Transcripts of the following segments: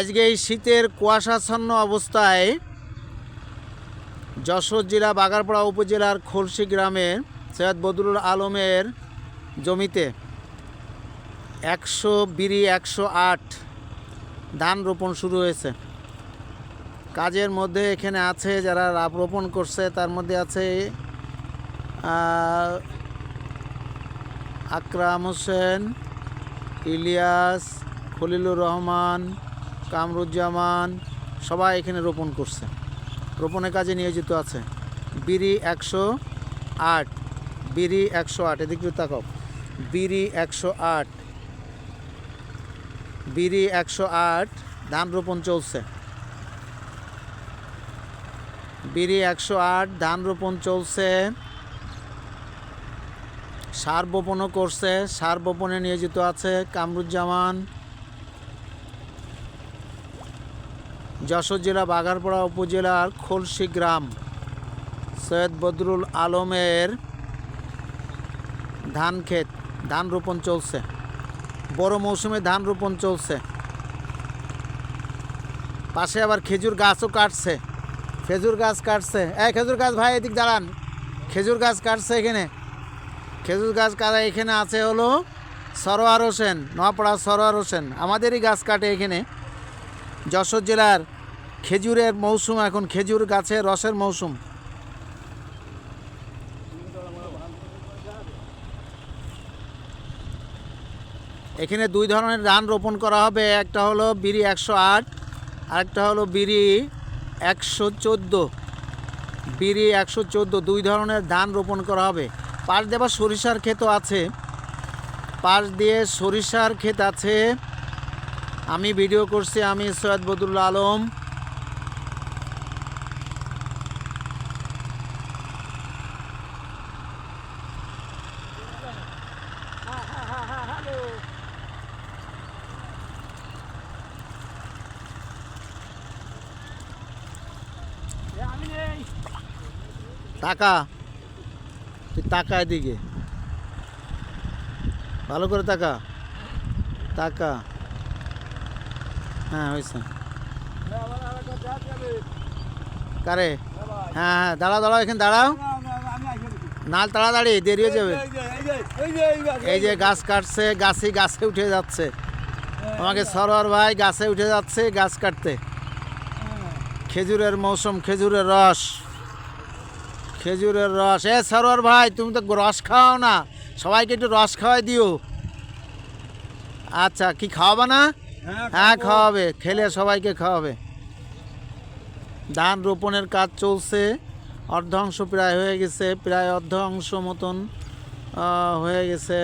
আজকে এই শীতের কুয়াশাচ্ছন্ন অবস্থায় যশোর জেলা বাগারপাড়া উপজেলার খলসি গ্রামে সৈয়দ বদরুল আলমের জমিতে 108 ধান রোপণ শুরু হয়েছে। কাজের মধ্যে এখানে আছে যারা রোপণ করছে, তার মধ্যে আছে আকরাম হোসেন, ইলিয়াস, খলিলুর রহমান, কামরুজ্জামান, সবাই এখানে রোপণ করছে, রোপণের কাজে নিয়োজিত আছে। বিরি 108, বিরি 108, এদিকে তাকাও, বিরি 108, বিরি 108 ধান রোপণ চলছে। বিরি 108 ধান রোপণ চলছে। সার বপনও করছে, সার বপনে নিয়োজিত আছে কামরুজ্জামান। যশোর জেলা বাগারপাড়া উপজেলার খলসি গ্রাম সৈয়দ বদরুল আলমের ধান ক্ষেত, ধান রোপণ চলছে। বড় মৌসুমে ধান রোপণ চলছে। পাশে আবার খেজুর গাছও কাটছে, খেজুর গাছ কাটছে। খেজুর গাছ ভাই এদিক দাঁড়ান, খেজুর গাছ কাটছে এখানে। খেজুর গাছ কাটা এখানে আছে হলো সরোয়ার হোসেন, নোয়াপাড়া সরোয়ার হোসেন, আমাদেরই গাছ কাটে এখানে। যশোর জেলার খেজুরের মৌসুম, এখন খেজুর গাছের রসের মৌসুম। এখানে দুই ধরনের ধান রোপণ করা হবে, একটা হলো বিরি 108 আর একটা হলো বিরি 114। বিরি 114 দুই ধরনের ধান রোপণ করা হবে। পাশ দিয়ে আবার সরিষার ক্ষেতও আছে, পাশ দিয়ে সরিষার ক্ষেত আছে। আমি ভিডিও করছি, আমি সৈয়দ বদরুল আলম। টাকা তুই টাকা এদিকে ভালো করে টাকা টাকা। হ্যাঁ হয়েছে কারে? হ্যাঁ হ্যাঁ, দাঁড়াও দাঁড়াও, এখানে দাঁড়াও, না তাড়াতাড়ি দেরি হয়ে যাবে। এই যে গাছ কাটছে, গাছে উঠে যাচ্ছে আমাকে সরোয়ার ভাই, গাছে উঠে যাচ্ছে গাছ কাটতে। খেজুরের মৌসুম, খেজুরের রস, খেজুরের রস। সরোয়ার ভাই তুমি তো রস খাওয়াও না, সবাইকে একটু রস খাওয়াই দিও। আচ্ছা, কি খাওয়াবা না? হ্যাঁ খাওয়াবে, খেলে সবাইকে খাওয়াবে। ধান রোপণের কাজ চলছে, অর্ধাংশ প্রায় হয়ে গেছে, প্রায় অর্ধাংশ মতন হয়ে গেছে।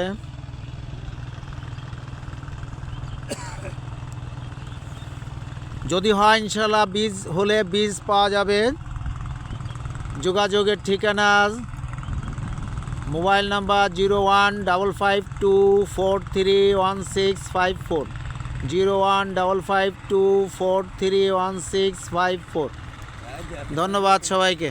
যদি হয় ইনশাল্লাহ বীজ হলে বীজ পাওয়া যাবে। যোগাযোগের ঠিকানা মোবাইল নাম্বার 01552431654, 01552431654। ধন্যবাদ সবাইকে।